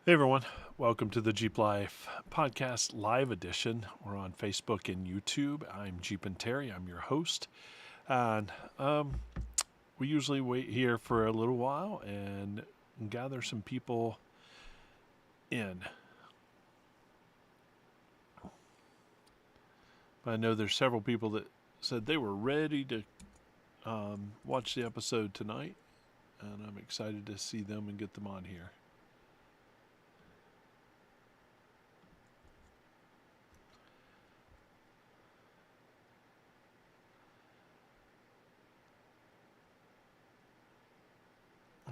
Hey everyone, welcome to the Jeep Life Podcast Live Edition. We're on Facebook and YouTube. I'm Jeep and Terry. I'm your host, and we usually wait here for a little while and gather some people in. I know there's several people that said they were ready to watch the episode tonight, and I'm excited to see them and get them on here.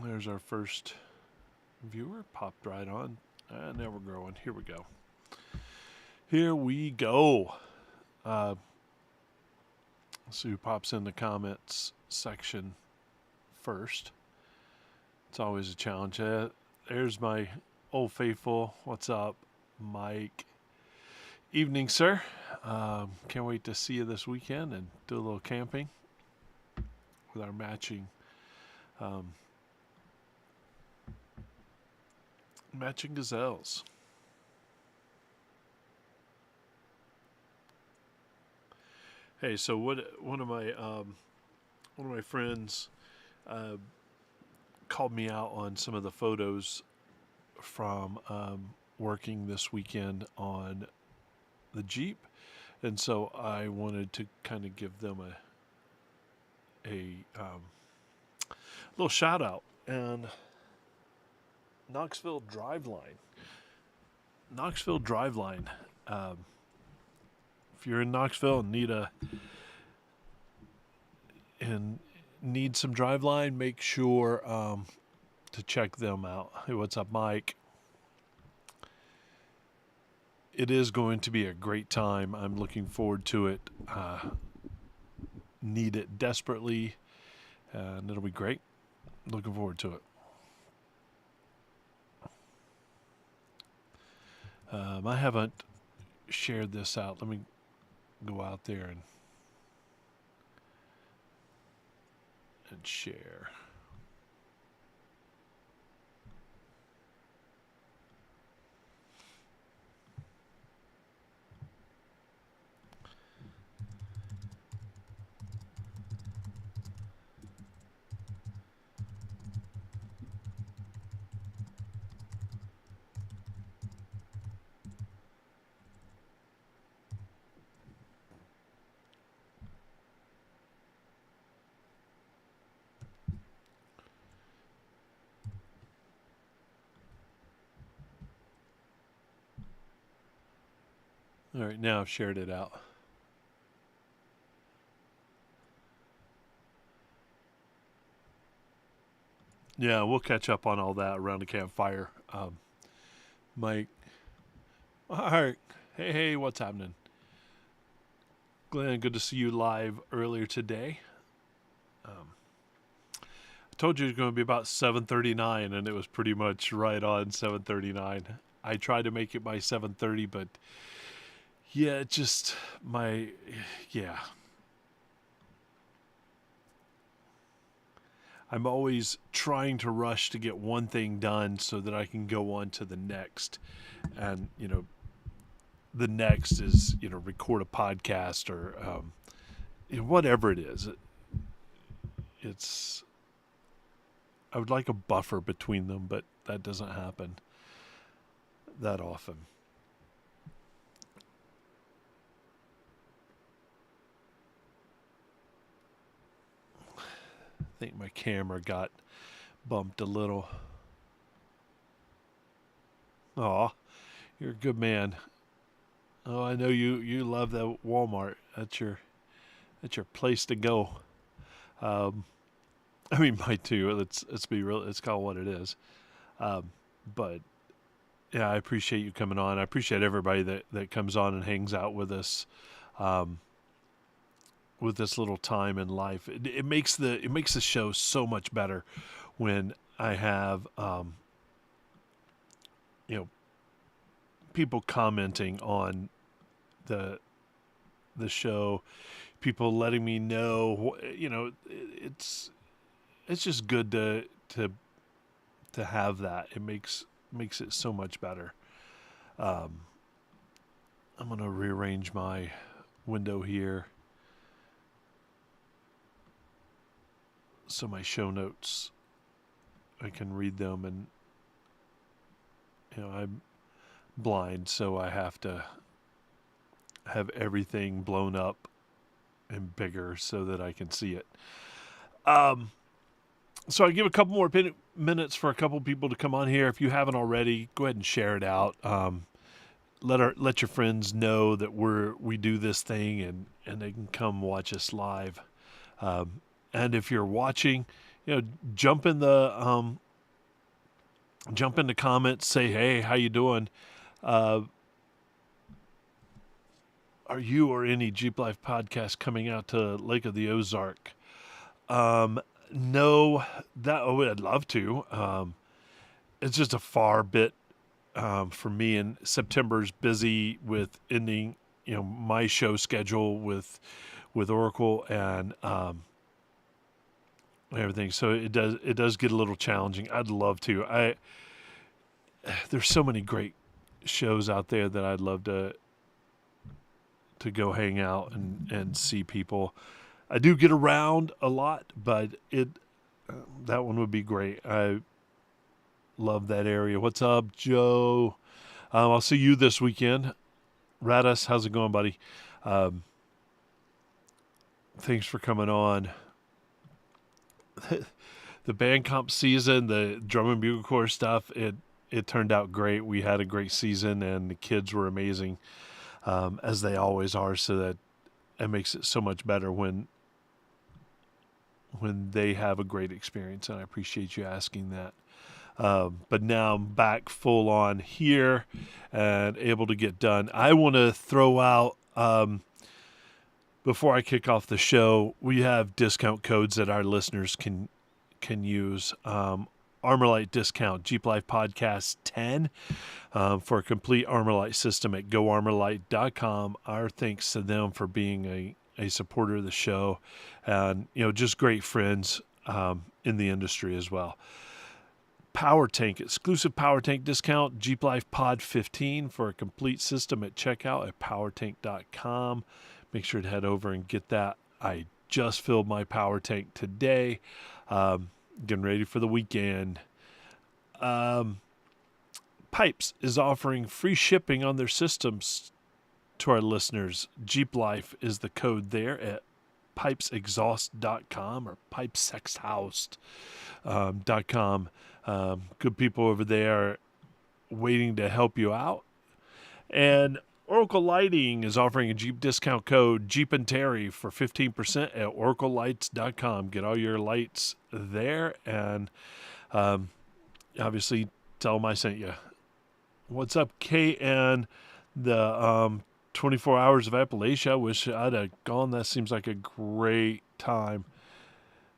There's our first viewer, popped right on. And now we're growing. Here we go. Here we go. Uh, let's see who pops in the comments section first. It's always a challenge. There's my old faithful. What's up, Mike? Evening, sir. Can't wait to see you this weekend and do a little camping with our um, matching gazelles. Hey, so one of my friends uh, called me out on some of the photos from working this weekend on the Jeep, and so I wanted to kind of give them a little shout out. And Knoxville Driveline, Knoxville Driveline. Um, if you're in Knoxville and and need some driveline, make sure to check them out. Hey, what's up, Mike? It is going to be a great time. I'm looking forward to it. Need it desperately, and it'll be great. Looking forward to it. I haven't shared this out. Let me go out there and share. All right, now I've shared it out. Yeah, we'll catch up on all that around the campfire. Mike, all right. Hey, what's happening? Glenn, good to see you live earlier today. I told you it was going to be about 7:39, and it was pretty much right on 7:39. I tried to make it by 7:30, but yeah, it just my yeah. I'm always trying to rush to get one thing done so that I can go on to the next, and the next is record a podcast or whatever it is. It's I would like a buffer between them, but that doesn't happen that often. I think my camera got bumped a little. Aw, you're a good man. Oh, I know you love that Walmart. That's your place to go. Um, I mean, mine too. Let's be real. It's called what it is. Um, but yeah, I appreciate you coming on. I appreciate everybody that comes on and hangs out with us. Um, with this little time in life, it makes the show so much better when I have you know people commenting on the the show, people letting me know. It's just good to have that. It makes makes it so much better. I'm going to rearrange my window here so my show notes, I can read them, and I'm blind, so I have to have everything blown up and bigger so that I can see it. So I give a couple more minutes for a couple people to come on here. If you haven't already, go ahead and share it out. Let your friends know that we do this thing, and they can come watch us live. And if you're watching, jump in the comments, say, hey, how you doing? Are you or any Jeep Life podcast coming out to Lake of the Ozark? No, I'd love to. It's just a far bit for me, and September's busy with ending, my show schedule with Oracle and everything. So it does get a little challenging. I'd love to. There's so many great shows out there that I'd love to go hang out and see people. I do get around a lot, but that one would be great. I love that area. What's up, Joe? I'll see you this weekend. Radis, how's it going, buddy? Thanks for coming on. The band comp season, the drum and bugle corps stuff, it turned out great. We had a great season, and the kids were amazing, as they always are. So that it makes it so much better when they have a great experience, and I appreciate you asking that. But now I'm back full on here and able to get done. I want to throw out, before I kick off the show, we have discount codes that our listeners can use. Armorlight discount, Jeep Life Podcast 10 for a complete Armorlight system at goarmorlight.com. Our thanks to them for being a supporter of the show, and just great friends in the industry as well. Power Tank, exclusive Power Tank discount, Jeep Life Pod 15 for a complete system at checkout at powertank.com. Make sure to head over and get that. I just filled my Power Tank today, getting ready for the weekend. Pipes is offering free shipping on their systems to our listeners. Jeep Life is the code there at pipesexhaust.com or pipesexhaust.com. Good people over there waiting to help you out. And Oracle Lighting is offering a Jeep discount code, Jeep and Terry, for 15% at oraclelights.com. Get all your lights there, and obviously tell them I sent you. What's up, KN? The 24 Hours of Appalachia. I wish I'd have gone. That seems like a great time.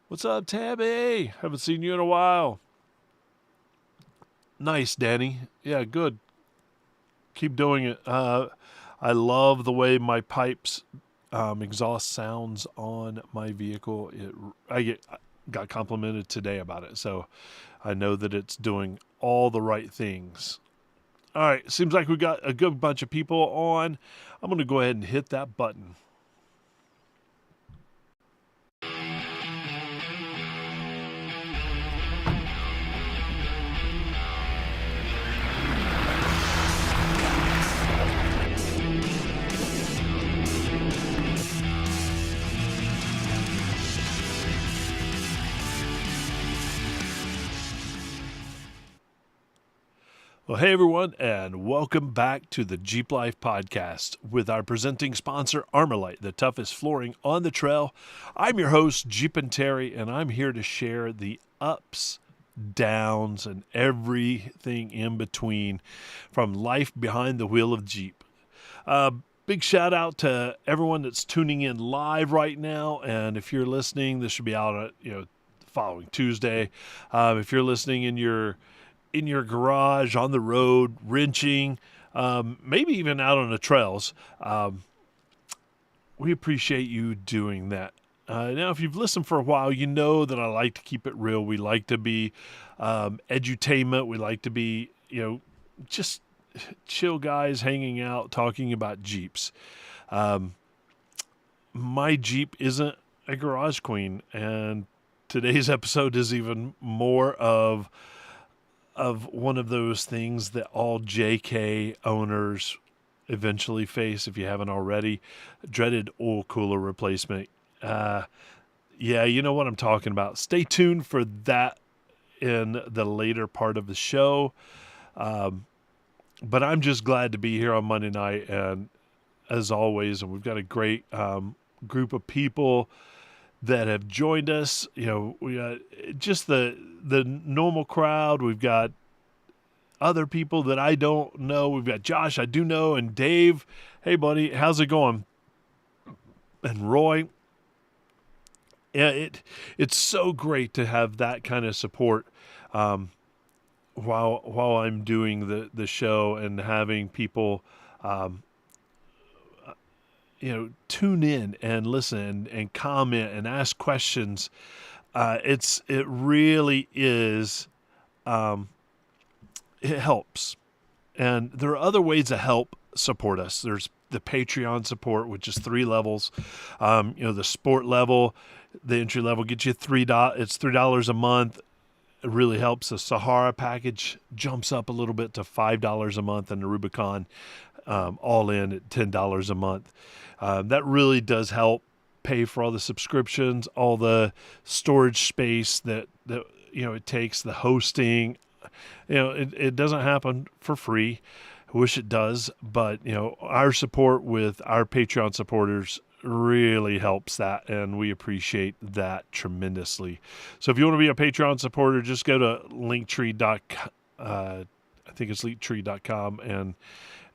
What's up, Tabby? Haven't seen you in a while. Nice, Danny. Yeah, good. Keep doing it. I love the way my pipes exhaust sounds on my vehicle. I got complimented today about it, so I know that it's doing all the right things. All right, seems like we got a good bunch of people on. I'm going to go ahead and hit that button. Well, hey everyone, and welcome back to the Jeep Life Podcast with our presenting sponsor, Armorlight, the toughest flooring on the trail. I'm your host, Jeep and Terry, and I'm here to share the ups, downs, and everything in between from life behind the wheel of Jeep. Big shout out to everyone that's tuning in live right now, and if you're listening, this should be out the following Tuesday. If you're listening in your garage, on the road, wrenching, maybe even out on the trails, we appreciate you doing that. Now, if you've listened for a while, you know that I like to keep it real. We like to be edutainment. We like to be, just chill guys hanging out, talking about Jeeps. My Jeep isn't a garage queen, and today's episode is even more of one of those things that all JK owners eventually face if you haven't already. Dreaded oil cooler replacement. Yeah, you know what I'm talking about. Stay tuned for that in the later part of the show. But I'm just glad to be here on Monday night, and as always, and we've got a great group of people that have joined us. We got just the normal crowd. We've got other people that I don't know. We've got Josh, I do know, and Dave. Hey, buddy, how's it going? And Roy. Yeah, it's so great to have that kind of support while I'm doing the show, and having people tune in and listen and comment and ask questions. It really is. It helps, and there are other ways to help support us. There's the Patreon support, which is 3 levels. The sport level, the entry level gets you $3. It's $3 a month. It really helps. The Sahara package jumps up a little bit to $5 a month, and the Rubicon all in at $10 a month. That really does help pay for all the subscriptions, all the storage space that it takes, the hosting. It doesn't happen for free. I wish it does, but our support with our Patreon supporters really helps that, and we appreciate that tremendously. So if you want to be a Patreon supporter, just go to linktree.com. I think it's linktree.com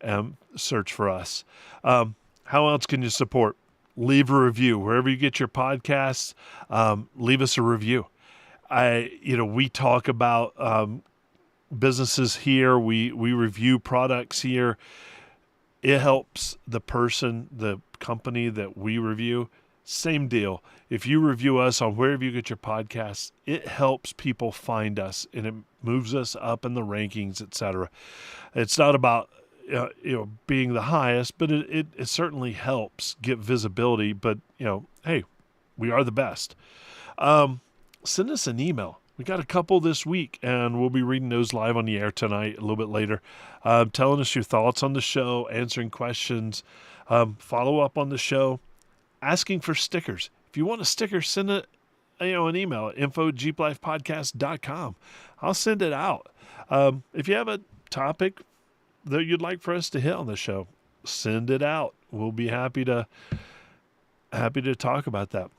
and search for us. How else can you support? Leave a review wherever you get your podcasts. Leave us a review. We talk about businesses here. We review products here. It helps the company that we review. Same deal. If you review us on wherever you get your podcasts, it helps people find us, and it moves us up in the rankings, etc. It's not about being the highest, but it certainly helps get visibility. But hey, we are the best. Send us an email. We got a couple this week, and we'll be reading those live on the air tonight, a little bit later, telling us your thoughts on the show, answering questions, follow up on the show, asking for stickers. If you want a sticker, send it, an email at info@jeeplifepodcast.com. I'll send it out. If you have a topic that you'd like for us to hit on the show, send it out. We'll be happy to talk about that.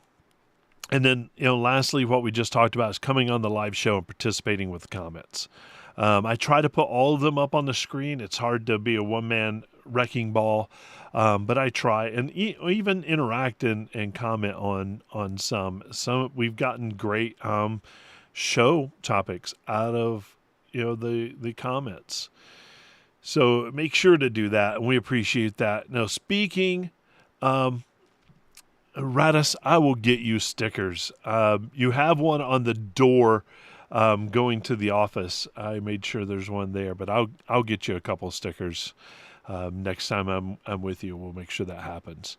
And then, lastly, what we just talked about is coming on the live show and participating with comments. I try to put all of them up on the screen. It's hard to be a one-man wrecking ball, but I try, and even interact and comment on some. Some we've gotten great show topics out of the comments. So make sure to do that, and we appreciate that. Now, speaking. Radis, I will get you stickers. You have one on the door going to the office. I made sure there's one there, but I'll get you a couple of stickers next time I'm with you. We'll make sure that happens.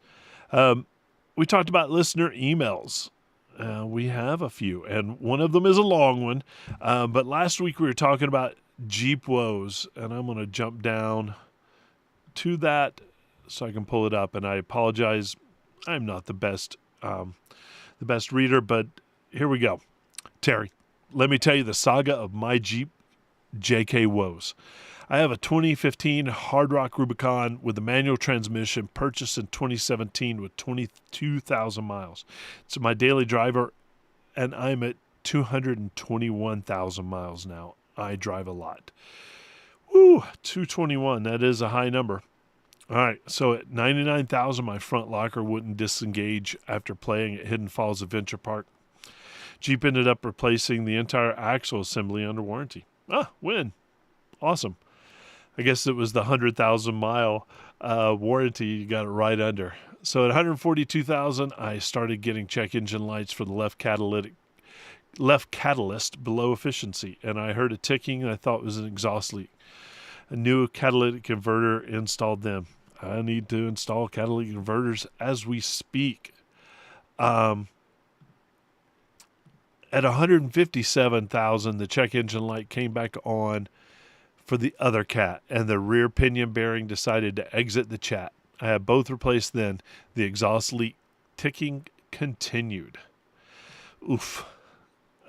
We talked about listener emails. We have a few, and one of them is a long one. But last week we were talking about Jeep woes, and I'm going to jump down to that so I can pull it up. And I apologize. I'm not the best reader, but here we go. Terry, let me tell you the saga of my Jeep JK woes. I have a 2015 Hard Rock Rubicon with a manual transmission purchased in 2017 with 22,000 miles. It's my daily driver, and I'm at 221,000 miles now. I drive a lot. Woo, 221. That is a high number. All right, so at 99,000, my front locker wouldn't disengage after playing at Hidden Falls Adventure Park. Jeep ended up replacing the entire axle assembly under warranty. Win. Awesome. I guess it was the 100,000 mile warranty you got it right under. So at 142,000, I started getting check engine lights for the left catalytic left catalyst below efficiency, and I heard a ticking and I thought it was an exhaust leak. A new catalytic converter installed then. I need to install catalytic converters as we speak. At 157,000, the check engine light came back on for the other cat, and the rear pinion bearing decided to exit the chat. I had both replaced then. The exhaust leak ticking continued. Oof.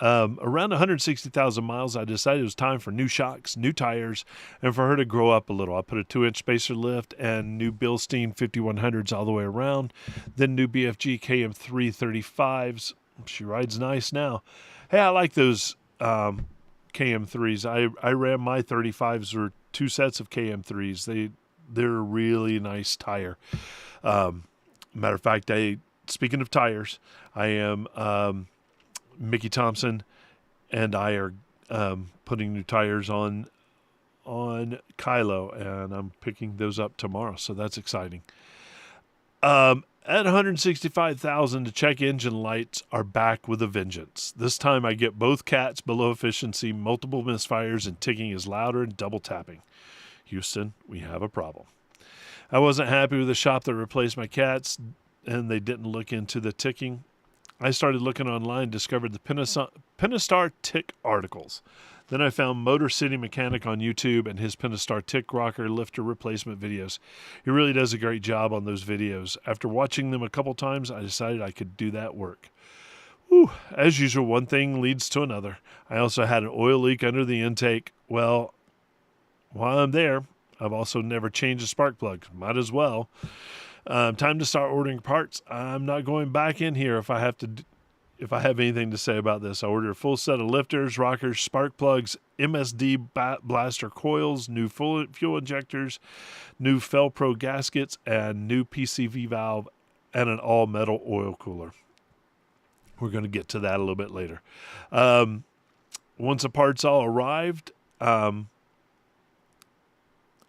Around 160,000 miles, I decided it was time for new shocks, new tires, and for her to grow up a little. I put a 2-inch spacer lift and new Bilstein 5100s all the way around, then new BFG KM3 35s. She rides nice now. Hey, I like those KM3s. I ran my 35s or 2 sets of KM3s. They're a really nice tire. Matter of fact, speaking of tires, I am Mickey Thompson and I are putting new tires on Kylo, and I'm picking those up tomorrow, so that's exciting. At 165,000, the check engine lights are back with a vengeance. This time I get both cats below efficiency, multiple misfires, and ticking is louder and double tapping. Houston, we have a problem. I wasn't happy with the shop that replaced my cats, and they didn't look into the ticking. I started looking online, discovered the Pentastar Tick articles. Then I found Motor City Mechanic on YouTube and his Pentastar Tick rocker lifter replacement videos. He really does a great job on those videos. After watching them a couple times, I decided I could do that work. Whew. As usual, one thing leads to another. I also had an oil leak under the intake. Well, while I'm there, I've also never changed a spark plug. Might as well. Time to start ordering parts. I'm not going back in here if I have anything to say about this. I ordered a full set of lifters, rockers, spark plugs, MSD blaster coils, new fuel injectors, new Felpro gaskets, and new PCV valve, and an all-metal oil cooler. We're going to get to that a little bit later. Once the parts all arrived,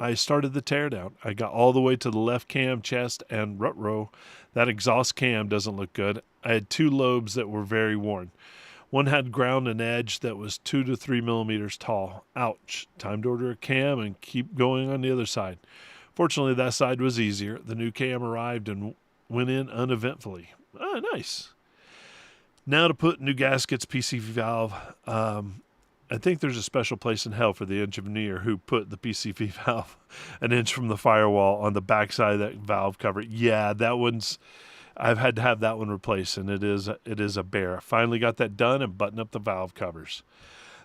I started the teardown. I got all the way to the left cam, chest, and rut row. That exhaust cam doesn't look good. I had 2 lobes that were very worn. One had ground and edge that was 2 to 3 millimeters tall. Ouch. Time to order a cam and keep going on the other side. Fortunately, that side was easier. The new cam arrived and went in uneventfully. Oh, nice. Now to put new gaskets, PCV valve. I think there's a special place in hell for the engineer who put the PCV valve an inch from the firewall on the backside of that valve cover. Yeah, that one's, I've had to have that one replaced, and it is a bear. Finally got that done and buttoned up the valve covers.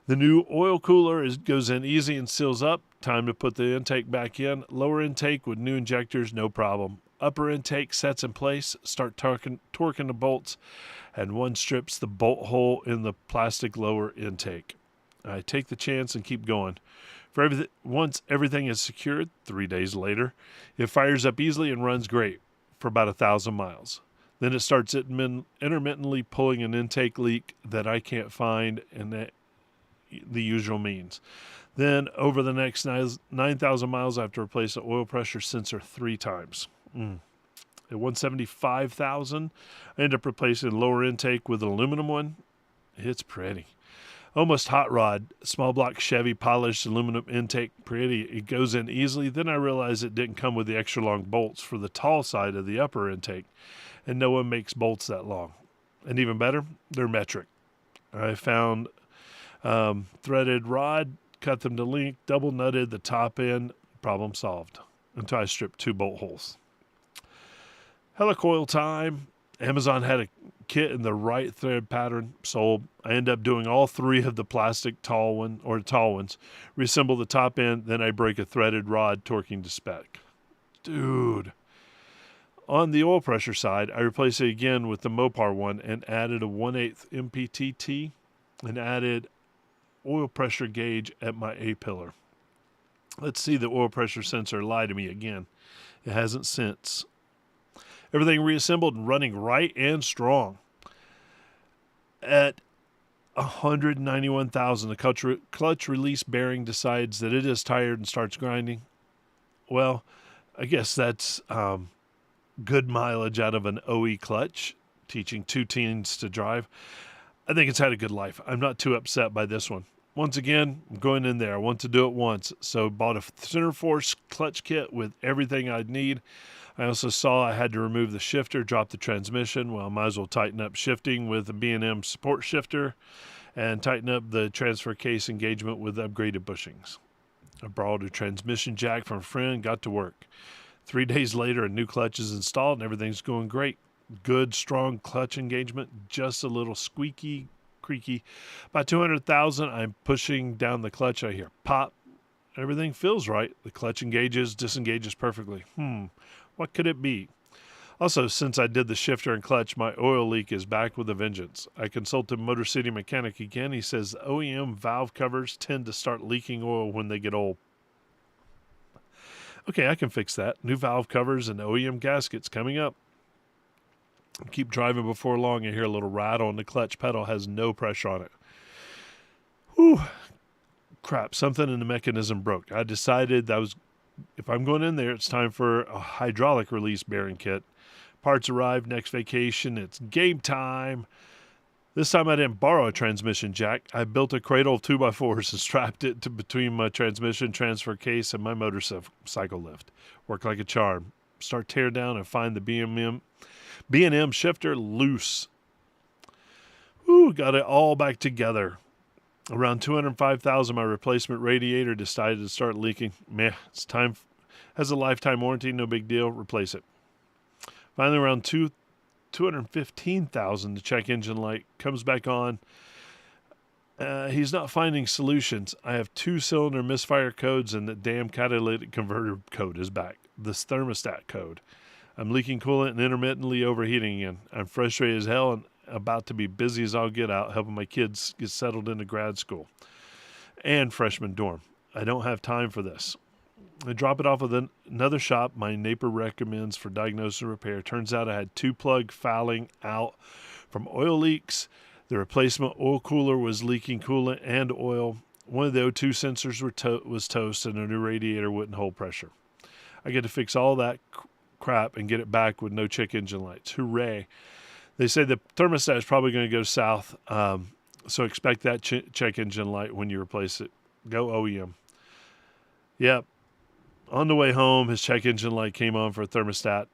The new oil cooler goes in easy and seals up. Time to put the intake back in. Lower intake with new injectors, no problem. Upper intake sets in place. Start torquing the bolts, and one strips the bolt hole in the plastic lower intake. I take the chance and keep going. Once everything is secured, 3 days later, it fires up easily and runs great for about 1,000 miles. Then it starts intermittently pulling an intake leak that I can't find in the usual means. Then over the next 9,000 miles, I have to replace the oil pressure sensor 3 times. At 175,000, I end up replacing the lower intake with an aluminum one. It's pretty. Almost hot rod, small block Chevy polished aluminum intake, pretty. It goes in easily. Then I realized it didn't come with the extra long bolts for the tall side of the upper intake, and no one makes bolts that long. And even better, they're metric. I found threaded rod, cut them to length, double nutted the top end, problem solved, until I stripped 2 bolt holes. Helicoil time. Amazon had a kit in the right thread pattern, sold. I end up doing all 3 of the plastic tall ones, reassemble the top end, then I break a threaded rod, torquing to spec. Dude. On the oil pressure side, I replaced it again with the Mopar one and added a 1/8 MPTT and added oil pressure gauge at my A-pillar. Let's see the oil pressure sensor lie to me again. It hasn't since. Everything reassembled and running right and strong. At 191,000, the clutch release bearing decides that it is tired and starts grinding. Well, I guess that's good mileage out of an OE clutch, teaching 2 teens to drive. I think it's had a good life. I'm not too upset by this one. Once again, I'm going in there. I want to do it once. So bought a center force clutch kit with everything I'd need. I also saw I had to remove the shifter, drop the transmission. Well, I might as well tighten up shifting with a B&M support shifter and tighten up the transfer case engagement with upgraded bushings. I borrowed a transmission jack from a friend, got to work. 3 days later, a new clutch is installed and everything's going great. Good, strong clutch engagement, just a little squeaky, creaky. About 200,000, I'm pushing down the clutch. I hear pop. Everything feels right. The clutch engages, disengages perfectly. What could it be? Also, since I did the shifter and clutch, my oil leak is back with a vengeance. I consulted Motor City Mechanic again. He says OEM valve covers tend to start leaking oil when they get old. Okay, I can fix that. New valve covers and OEM gaskets coming up. Keep driving before long. I hear a little rattle and the clutch pedal has no pressure on it. Whew. Crap, something in the mechanism broke. I decided if I'm going in there, it's time for a hydraulic release bearing kit. Parts arrived next vacation. It's game time. This time I didn't borrow a transmission jack. I built a cradle of 2x4s and strapped it between my transmission transfer case and my motorcycle lift. Worked like a charm. Start tear down and find the B&M shifter loose. Got it all back together. Around 205,000, my replacement radiator decided to start leaking. It's time. Has a lifetime warranty, no big deal. Replace it. Finally, around 215,000, the check engine light comes back on. He's not finding solutions. I have 2-cylinder misfire codes, and the damn catalytic converter code is back. This thermostat code. I'm leaking coolant and intermittently overheating again. I'm frustrated as hell and about to be busy as I'll get out helping my kids get settled into grad school and freshman dorm. I don't have time for this. I drop it off with another shop my neighbor recommends for diagnosis and repair. Turns out I had 2 plug fouling out from oil leaks. The replacement oil cooler was leaking coolant and oil. One of the O2 sensors was toast and a new radiator wouldn't hold pressure. I get to fix all that crap and get it back with no check engine lights. Hooray. They say the thermostat is probably going to go south, so expect that check engine light when you replace it. Go OEM. Yep. On the way home, his check engine light came on for a thermostat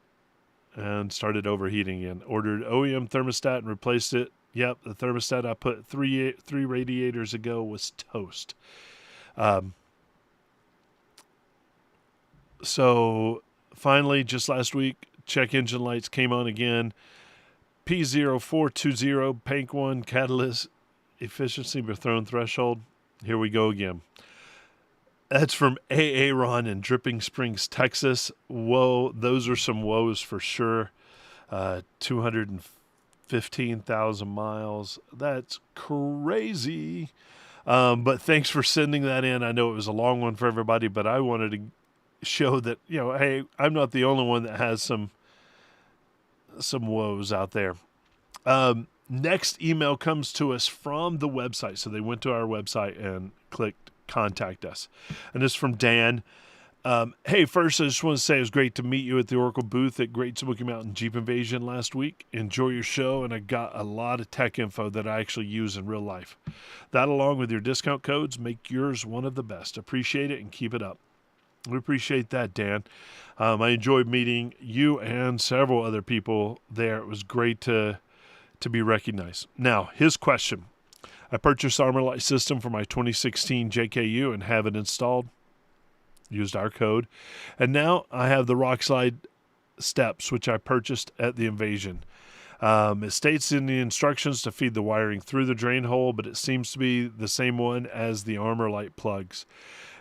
and started overheating again. Ordered OEM thermostat and replaced it. Yep, the thermostat I put three radiators ago was toast. So finally, just last week, check engine lights came on again. P0420, Pank 1, catalyst efficiency Bethune threshold. Here we go again. That's from Aaron in Dripping Springs, Texas. Whoa, those are some woes for sure. 215,000 miles. That's crazy. But thanks for sending that in. I know it was a long one for everybody, but I wanted to show that, hey, I'm not the only one that has some woes out there. Next email comes to us from the website. So they went to our website and clicked contact us. And this is from Dan. Hey, first, I just want to say it was great to meet you at the Oracle booth at Great Smoky Mountain Jeep Invasion last week. Enjoy your show, and I got a lot of tech info that I actually use in real life. That, along with your discount codes, make yours one of the best. Appreciate it and keep it up. We appreciate that, Dan. I enjoyed meeting you and several other people there. It was great to be recognized. Now, his question. I purchased ArmorLite system for my 2016 JKU and have it installed. Used our code. And now I have the Rockslide steps, which I purchased at the Invasion. It states in the instructions to feed the wiring through the drain hole, but it seems to be the same one as the ArmorLite plugs.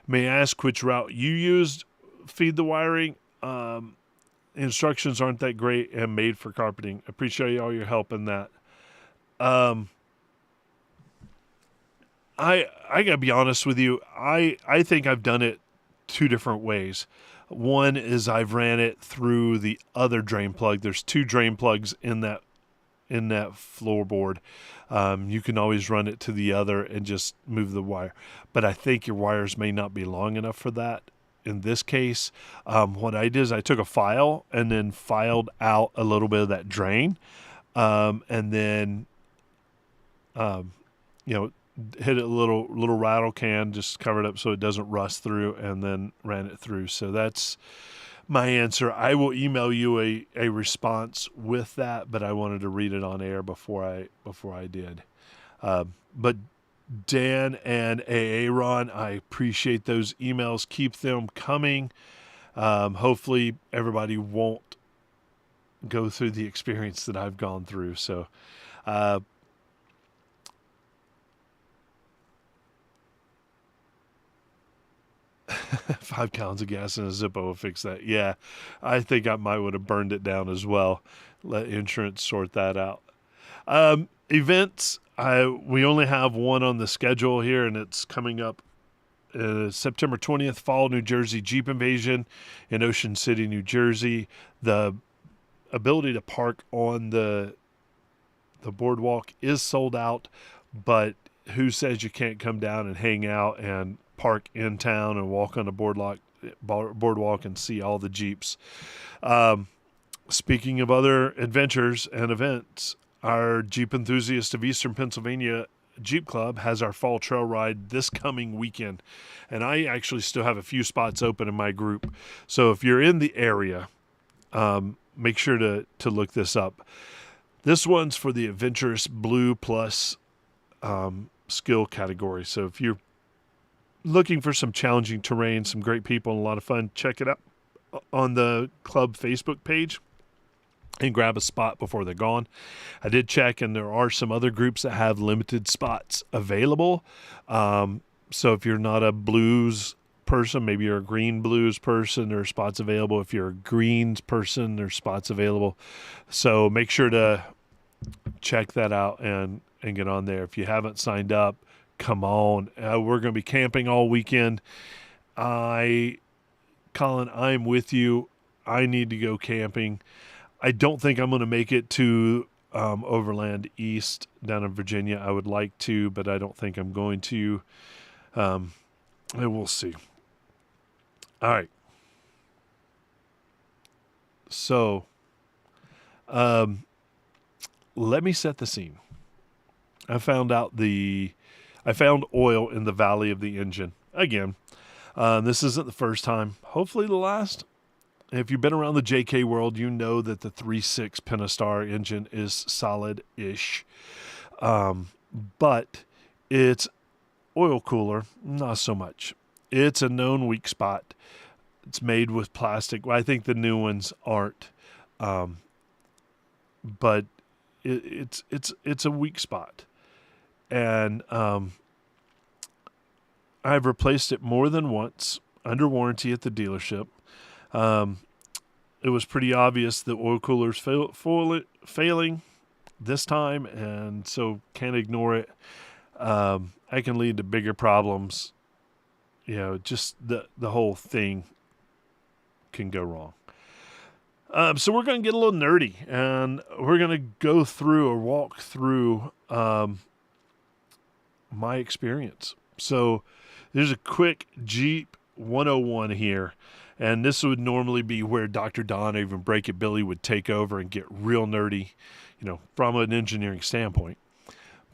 May I ask which route you used? Feed the wiring. Instructions aren't that great and made for carpeting. Appreciate all your help in that. I gotta be honest with you. I think I've done it 2 different ways. One is I've ran it through the other drain plug. There's 2 drain plugs in that floorboard. You can always run it to the other and just move the wire. But I think your wires may not be long enough for that. In this case, what I did is I took a file and then filed out a little bit of that drain. And then you know, hit it a little rattle can, just cover it up so it doesn't rust through, and then ran it through. So that's my answer. I will email you a response with that, but I wanted to read it on air before I did. But Dan and Aaron, I appreciate those emails. Keep them coming. Hopefully everybody won't go through the experience that I've gone through. So, 5 gallons of gas in a Zippo will fix that. Yeah, I think I might would have burned it down as well. Let insurance sort that out. Events. We only have one on the schedule here, and it's coming up September 20th, Fall, New Jersey Jeep Invasion in Ocean City, New Jersey. The ability to park on the boardwalk is sold out, but who says you can't come down and hang out and park in town and walk on the boardwalk and see all the Jeeps? Speaking of other adventures and events, our Jeep Enthusiast of Eastern Pennsylvania Jeep Club has our fall trail ride this coming weekend, and I actually still have a few spots open in my group. So if you're in the area, make sure to look this up. This one's for the Adventurous Blue Plus skill category. So if you're looking for some challenging terrain, some great people, and a lot of fun, check it out on the club Facebook page and grab a spot before they're gone. I did check, and there are some other groups that have limited spots available. So if you're not a blues person, maybe you're a green blues person, there are spots available. If you're a greens person, there's spots available. So make sure to check that out and get on there. If you haven't signed up, come on. We're going to be camping all weekend. Colin, I'm with you. I need to go camping. I don't think I'm going to make it to Overland East down in Virginia. I would like to, but I don't think I'm going to. We'll see. All right. So, let me set the scene. I found oil in the valley of the engine again. This isn't the first time. Hopefully the last. If you've been around the JK world, you know that the 3.6 Pentastar engine is solid-ish. But its oil cooler, not so much. It's a known weak spot. It's made with plastic. Well, I think the new ones aren't. But it's a weak spot. And I've replaced it more than once under warranty at the dealership. It was pretty obvious the oil cooler's failing this time, and so can't ignore it. I can lead to bigger problems. Just the whole thing can go wrong. So we're going to get a little nerdy, and we're going to go through or walk through my experience. So there's a quick Jeep 101 here. And this would normally be where Dr. Don, even Break It Billy, would take over and get real nerdy, from an engineering standpoint.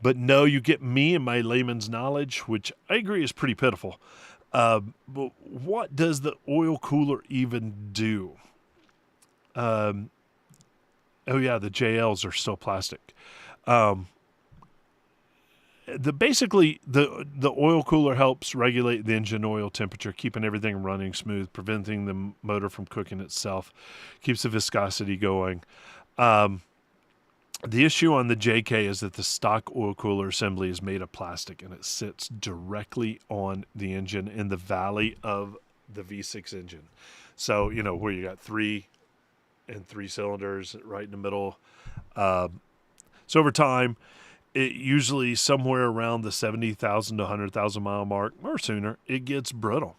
But no, you get me and my layman's knowledge, which I agree is pretty pitiful. But what does the oil cooler even do? The JLs are still plastic. The oil cooler helps regulate the engine oil temperature, keeping everything running smooth, preventing the motor from cooking itself, keeps the viscosity going. The issue on the JK is that the stock oil cooler assembly is made of plastic, and it sits directly on the engine in the valley of the V6 engine. So, where you got 3 cylinders right in the middle. So over time, it usually somewhere around the 70,000 to 100,000 mile mark or sooner, it gets brittle.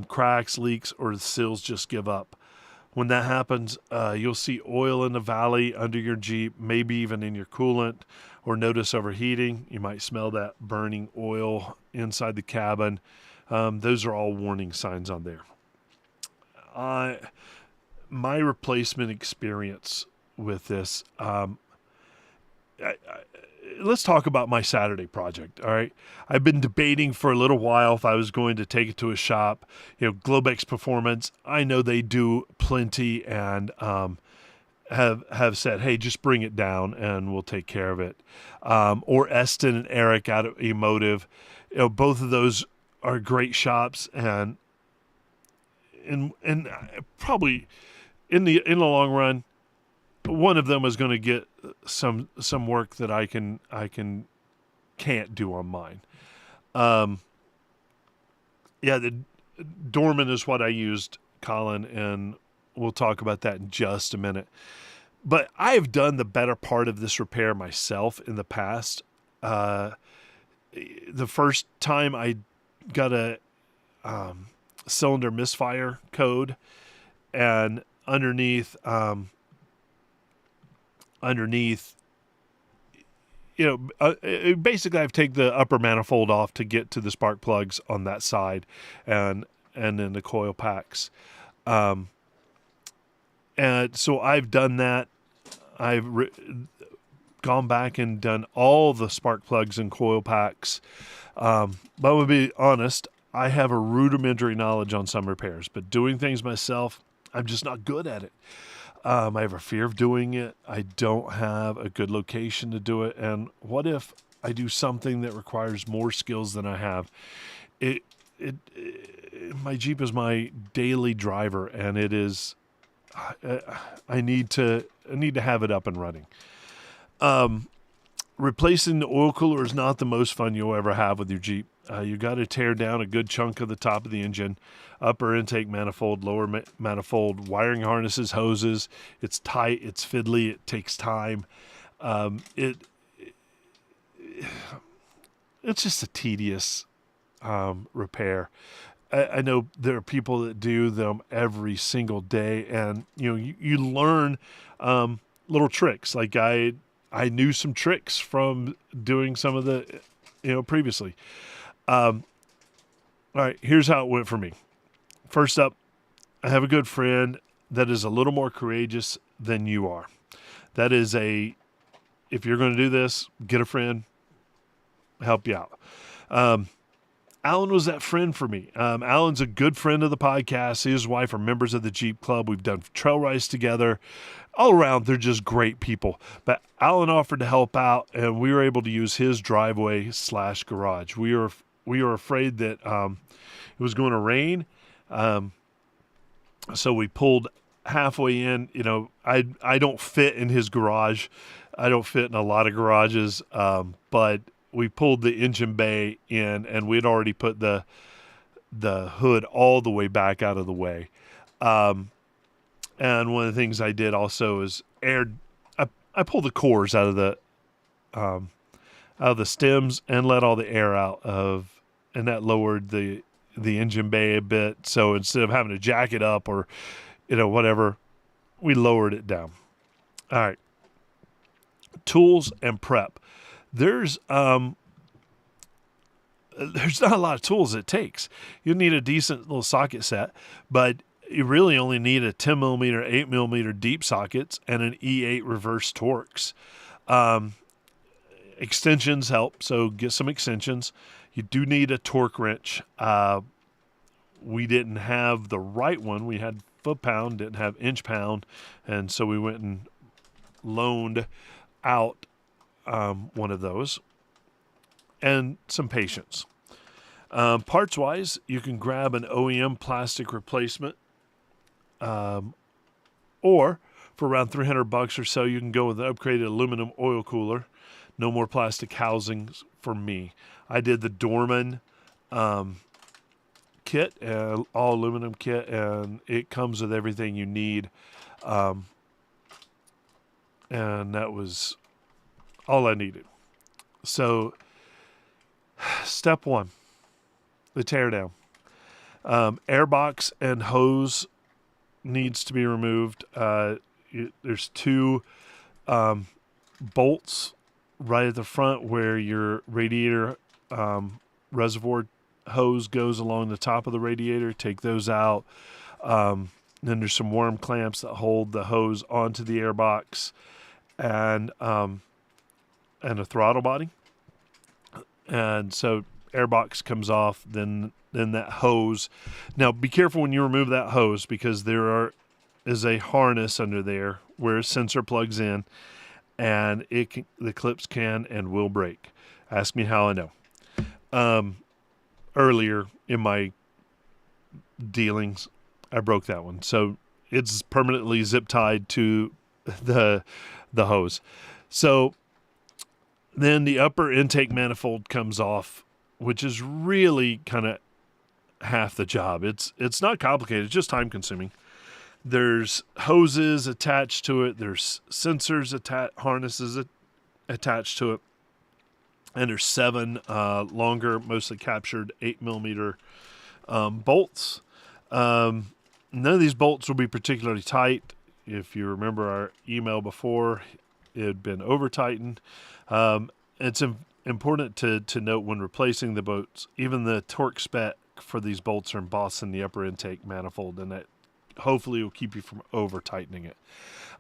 Cracks, leaks, or the seals just give up. When that happens, you'll see oil in the valley under your Jeep, maybe even in your coolant, or notice overheating. You might smell that burning oil inside the cabin. Those are all warning signs on there. My replacement experience with this, let's talk about my Saturday project. All right. I've been debating for a little while if I was going to take it to a shop. Globex Performance, I know they do plenty, and have said, hey, just bring it down and we'll take care of it. Or Eston and Eric out of Emotive. Both of those are great shops, and probably in the long run, one of them is going to get some work that I can't do on mine. The Dorman is what I used, Colin, and we'll talk about that in just a minute. But I have done the better part of this repair myself in the past. The first time I got a cylinder misfire code, and underneath, basically I've taken the upper manifold off to get to the spark plugs on that side, and then the coil packs. And so I've done that. I've gone back and done all the spark plugs and coil packs. But I'm going to be honest, I have a rudimentary knowledge on some repairs, but doing things myself, I'm just not good at it. I have a fear of doing it. I don't have a good location to do it. And what if I do something that requires more skills than I have? My Jeep is my daily driver, and it is. I need to have it up and running. Replacing the oil cooler is not the most fun you'll ever have with your Jeep. You got to tear down a good chunk of the top of the engine, upper intake manifold, lower manifold, wiring harnesses, hoses. It's tight, it's fiddly, it takes time. It's just a tedious repair. I know there are people that do them every single day, and you learn little tricks. Like I knew some tricks from doing some of the previously. All right, here's how it went for me. First up, I have a good friend that is a little more courageous than you are. That is if you're going to do this, get a friend, help you out. Alan was that friend for me. Alan's a good friend of the podcast. He and his wife are members of the Jeep Club. We've done trail rides together. All around, they're just great people. But Alan offered to help out, and we were able to use his driveway/garage. We were afraid that it was going to rain, so we pulled halfway in. I don't fit in his garage. I don't fit in a lot of garages, but we pulled the engine bay in, and we'd already put the hood all the way back out of the way. And one of the things I did also is I pulled the cores out of the stems and let all the air out and that lowered the engine bay a bit. So instead of having to jack it up or whatever, we lowered it down. All right. Tools and prep. There's not a lot of tools it takes. You need a decent little socket set, but you really only need a 10 millimeter, 8 millimeter deep sockets and an E8 reverse Torx. Extensions help, so get some extensions. You do need a torque wrench. We didn't have the right one. We had foot-pound, didn't have inch-pound, and so we went and loaned out one of those. And some patience. Parts-wise, you can grab an OEM plastic replacement, or for around $300 or so, you can go with an upgraded aluminum oil cooler. No more plastic housings for me. I did the Dorman kit, all aluminum kit, and it comes with everything you need. And that was all I needed. So, step one, the teardown. Airbox and hose needs to be removed. There's two bolts right at the front where your radiator reservoir hose goes along the top of the radiator. Take those out. Then there's some worm clamps that hold the hose onto the airbox. And and a throttle body. And so airbox comes off, then that hose. Now be careful when you remove that hose, because is a harness under there where a sensor plugs in, and the clips can and will break. Ask me how I know. Earlier in my dealings, I broke that one, so it's permanently zip tied to the hose. So then the upper intake manifold comes off, which is really kind of half the job. It's not complicated, it's just time consuming. There's hoses attached to it, there's sensors harnesses attached to it, and there's 7 longer, mostly captured 8mm bolts. None of these bolts will be particularly tight. If you remember our email before, it had been over tightened. It's important to note when replacing the bolts, even the torque spec for these bolts are embossed in the upper intake manifold, and that hopefully will keep you from over tightening it.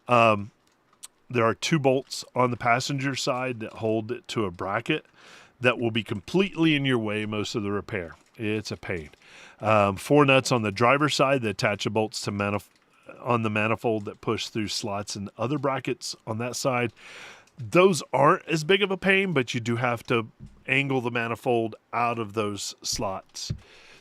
There are 2 bolts on the passenger side that hold it to a bracket that will be completely in your way most of the repair. It's a pain. 4 nuts on the driver's side that attach the bolts to on the manifold that push through slots and other brackets on that side. Those aren't as big of a pain, but you do have to angle the manifold out of those slots.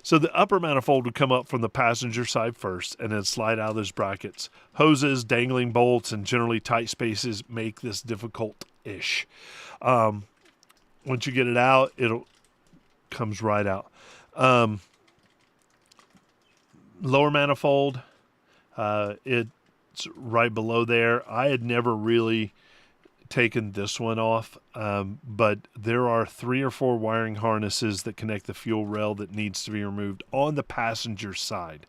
So the upper manifold would come up from the passenger side first and then slide out of those brackets. Hoses, dangling bolts, and generally tight spaces make this difficult-ish. Once you get it out, comes right out. Lower manifold, it's right below there. I had never really taken this one off, but there are 3 or 4 wiring harnesses that connect the fuel rail that needs to be removed on the passenger side.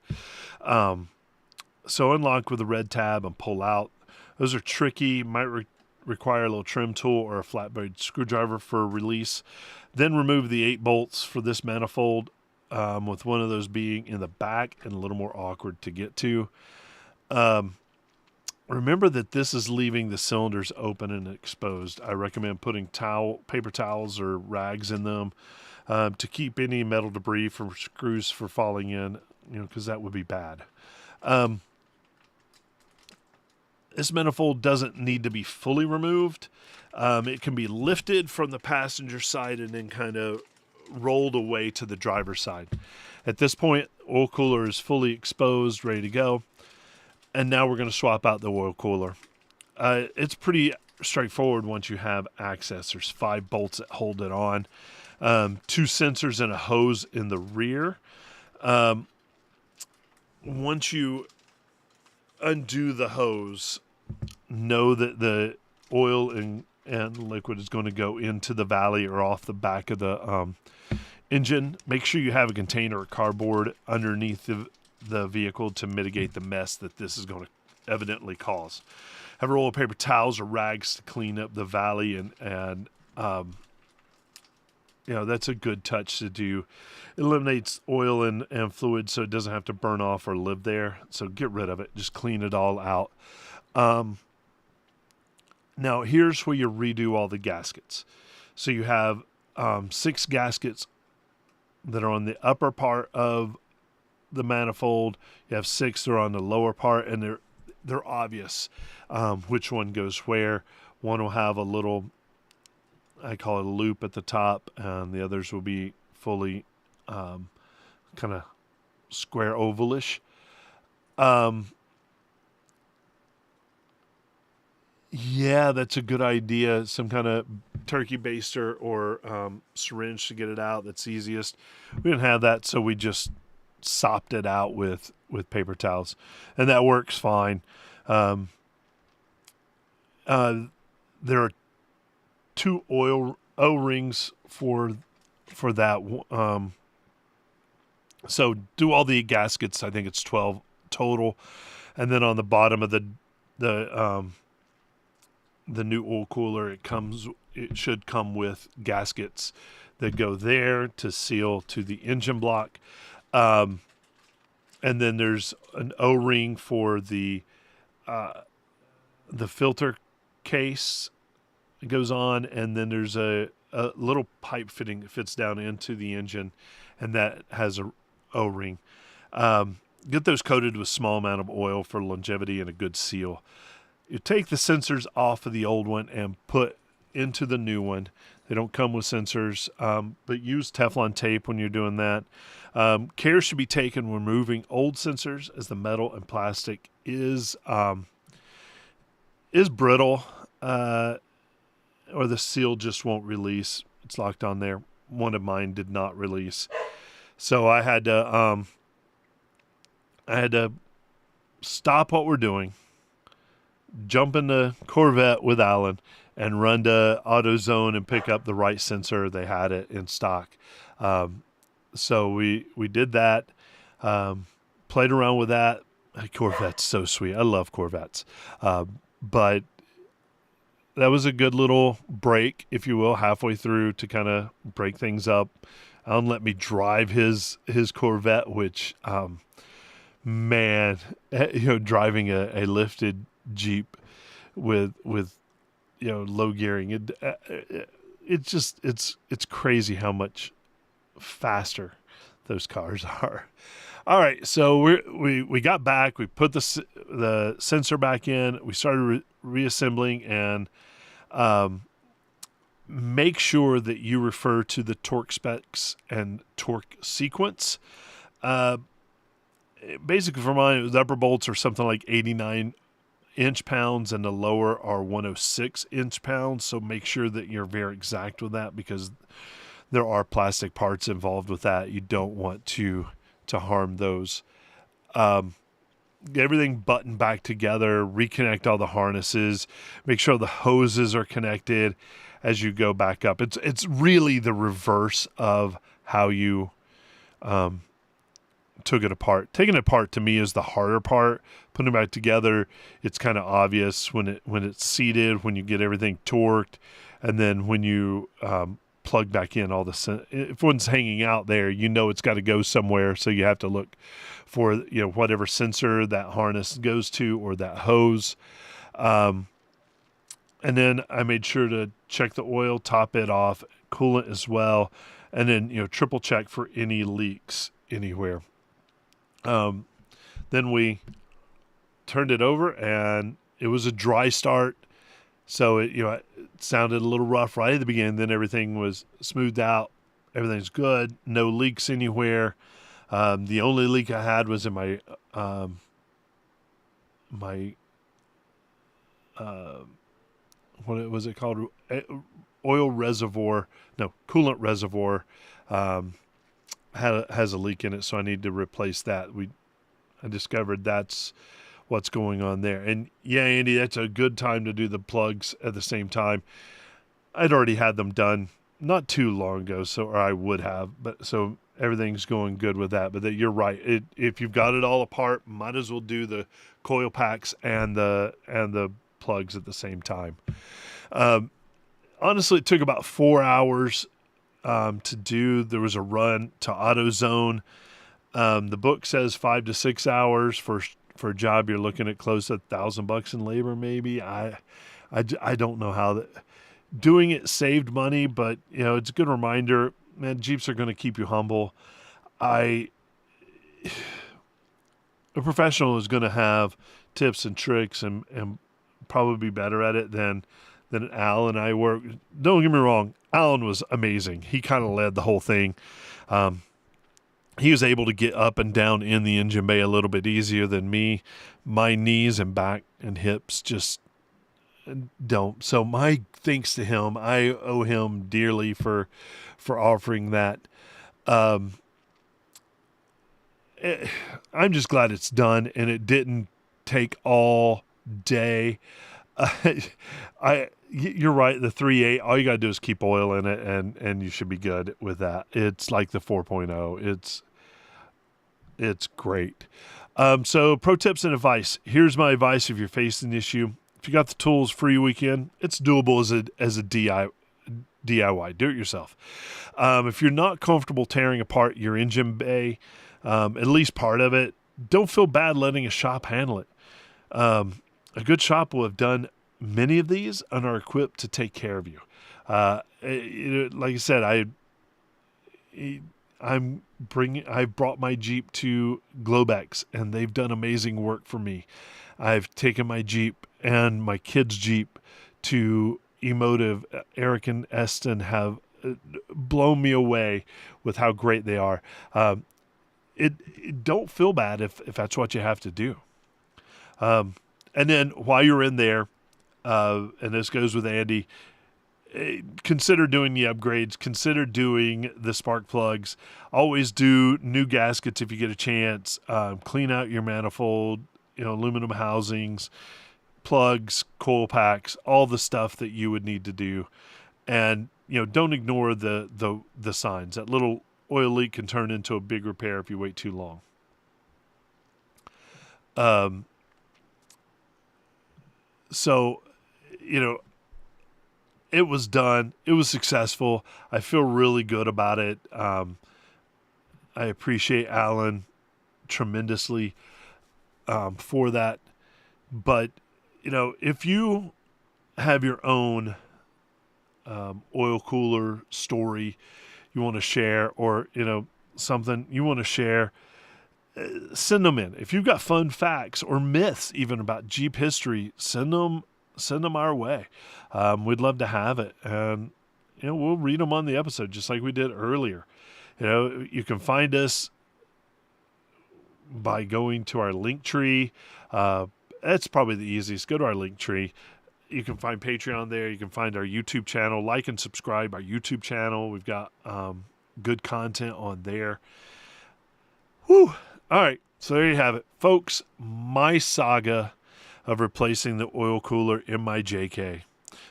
So unlock with the red tab and pull out. Those are tricky, might require a little trim tool or a flat-blade screwdriver for release. Then remove the 8 bolts for this manifold, with one of those being in the back and a little more awkward to get to. Remember that this is leaving the cylinders open and exposed. I recommend putting paper towels or rags in them to keep any metal debris from screws from falling in, because that would be bad. This manifold doesn't need to be fully removed. It can be lifted from the passenger side and then kind of rolled away to the driver's side. At this point, oil cooler is fully exposed, ready to go. And now we're going to swap out the oil cooler. It's pretty straightforward once you have access. There's 5 bolts that hold it on, 2 sensors and a hose in the rear. Once you undo the hose, know that the oil and liquid is going to go into the valley or off the back of the engine. Make sure you have a container or cardboard underneath the vehicle to mitigate the mess that this is going to evidently cause. Have a roll of paper towels or rags to clean up the valley, and that's a good touch to do. It eliminates oil and fluid so it doesn't have to burn off or live there. So get rid of it. Just clean it all out. Now here's where you redo all the gaskets. So you have 6 gaskets that are on the upper part of the manifold. You have 6 that are on the lower part, and they're obvious which one goes where. One will have a little, I call it a loop at the top, and the others will be fully kind of square ovalish. Yeah, that's a good idea. Some kind of turkey baster or syringe to get it out. That's easiest. We didn't have that, so we just sopped it out with paper towels, and that works fine. There are 2 oil O-rings for that. So do all the gaskets. I think it's 12 total, and then on the bottom of the new oil cooler, it should come with gaskets that go there to seal to the engine block. And then there's an O-ring for the filter case it goes on, and then there's a little pipe fitting that fits down into the engine, and that has a O-ring. Get those coated with a small amount of oil for longevity and a good seal. You take the sensors off of the old one and put into the new one. They don't come with sensors, but use Teflon tape when you're doing that. Care should be taken when removing old sensors, as the metal and plastic is brittle, or the seal just won't release. It's locked on there. One of mine did not release, so I had to stop what we're doing, jump in the Corvette with Alan, and run to AutoZone and pick up the right sensor. They had it in stock. So we did that, played around with that. Corvette's so sweet. I love Corvettes. But that was a good little break, if you will, halfway through to kind of break things up. Alan let me drive his Corvette, which, man, driving a lifted Jeep with low gearing, it's crazy how much faster those cars are. All right, so we got back, we put the sensor back in, we started reassembling, and make sure that you refer to the torque specs and torque sequence. Basically for mine, the upper bolts are something like 89 inch-pounds and the lower are 106 inch-pounds, so make sure that you're very exact with that, because there are plastic parts involved with that. You don't want to harm those. Get everything buttoned back together, reconnect all the harnesses, make sure the hoses are connected as you go back up. It's really the reverse of how you took it apart. Taking it apart to me is the harder part. Putting it back together, it's kind of obvious when it's seated, when you get everything torqued, and then when you plug back in all the if one's hanging out there, it's got to go somewhere, so you have to look for whatever sensor that harness goes to, or that hose. And then I made sure to check the oil, top it off, coolant as well, and then triple check for any leaks anywhere. Then we turned it over, and it was a dry start. So it sounded a little rough right at the beginning. Then everything was smoothed out. Everything's good. No leaks anywhere. The only leak I had was in my what was it called? Oil reservoir? No, coolant reservoir. Has a leak in it, so I need to replace that. I discovered that's what's going on there. And yeah, Andy, that's a good time to do the plugs at the same time. I'd already had them done not too long ago, or I would have, but so everything's going good with that. But you're right. If you've got it all apart, might as well do the coil packs and the plugs at the same time. Honestly, it took about 4 hours to do. There was a run to AutoZone. The book says 5 to 6 hours for a job. You're looking at close to $1,000 in labor, maybe. I don't know how that. Doing it saved money, but it's a good reminder. Man, Jeeps are going to keep you humble. A professional is going to have tips and tricks and probably be better at it than Al and I were. Don't get me wrong, Alan was amazing. He kind of led the whole thing. He was able to get up and down in the engine bay a little bit easier than me. My knees and back and hips just don't. So my thanks to him. I owe him dearly for offering that. I'm just glad it's done, and it didn't take all day. You're right. The 3.8, all you got to do is keep oil in it, and you should be good with that. It's like the 4.0. It's great. So pro tips and advice. Here's my advice if you're facing an issue. If you got the tools, free weekend, it's doable as a DIY. Do it yourself. If you're not comfortable tearing apart your engine bay, at least part of it, don't feel bad letting a shop handle it. A good shop will have done many of these and are equipped to take care of you. Like I said, I've brought my Jeep to Globex, and they've done amazing work for me. I've taken my Jeep and my kids' Jeep to Emotive. Eric and Eston have blown me away with how great they are. It don't feel bad if that's what you have to do. And then while you're in there, and this goes with Andy, consider doing the upgrades. Consider doing the spark plugs. Always do new gaskets if you get a chance. Clean out your manifold, aluminum housings, plugs, coil packs, all the stuff that you would need to do. And don't ignore the signs. That little oil leak can turn into a big repair if you wait too long. So, it was done. It was successful. I feel really good about it. I appreciate Alan tremendously for that. But, if you have your own oil cooler story you want to share, or, something you want to share, send them in. If you've got fun facts or myths even about Jeep history, send them our way. We'd love to have it. And, we'll read them on the episode just like we did earlier. You can find us by going to our link tree. That's probably the easiest. Go to our link tree. You can find Patreon there. You can find our YouTube channel. Like and subscribe our YouTube channel. We've got good content on there. Whew. All right. So there you have it. Folks, my saga of replacing the oil cooler in my JK.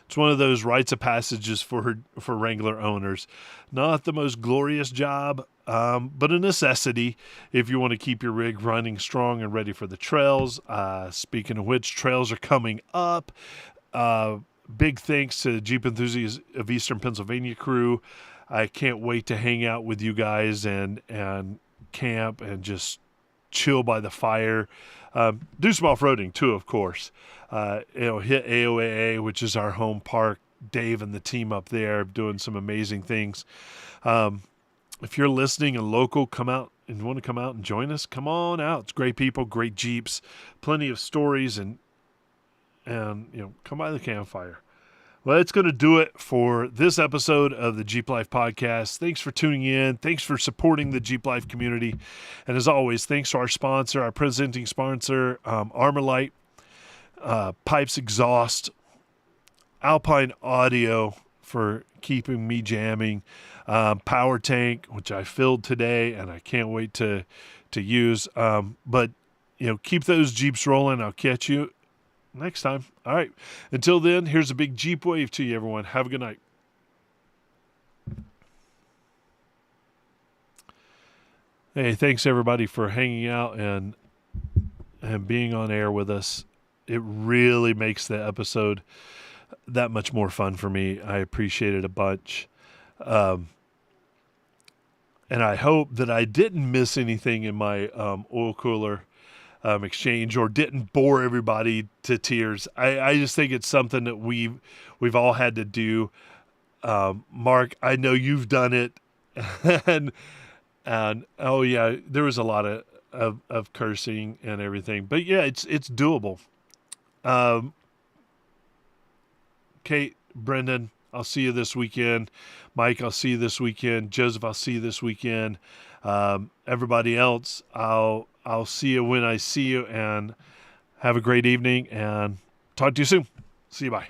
It's one of those rites of passages for Wrangler owners. Not the most glorious job, but a necessity if you want to keep your rig running strong and ready for the trails. Speaking of which, trails are coming up. Big thanks to the Jeep Enthusiasts of Eastern Pennsylvania crew. I can't wait to hang out with you guys and camp and just chill by the fire. Do some off-roading too, of course. Hit AOAA, which is our home park. Dave and the team up there doing some amazing things. If you're listening and local, come out and want to come out and join us, come on out. It's great people, great Jeeps, plenty of stories, and come by the campfire. Well, that's going to do it for this episode of the Jeep Life Podcast. Thanks for tuning in. Thanks for supporting the Jeep Life community. And as always, thanks to our sponsor, our presenting sponsor, Armorlight, Pipes Exhaust, Alpine Audio for keeping me jamming, Power Tank, which I filled today and I can't wait to use. But keep those Jeeps rolling. I'll catch you next time. All right. Until then, here's a big Jeep wave to you, everyone. Have a good night. Hey, thanks everybody for hanging out and being on air with us. It really makes the episode that much more fun for me. I appreciate it a bunch. And I hope that I didn't miss anything in my oil cooler exchange or didn't bore everybody to tears. I just think it's something that we've all had to do. Mark, I know you've done it, and oh yeah, there was a lot of cursing and everything, but yeah, it's doable. Kate, Brendan, I'll see you this weekend. Mike, I'll see you this weekend. Joseph, I'll see you this weekend. Everybody else, I'll see you when I see you, and have a great evening, and talk to you soon. See you. Bye.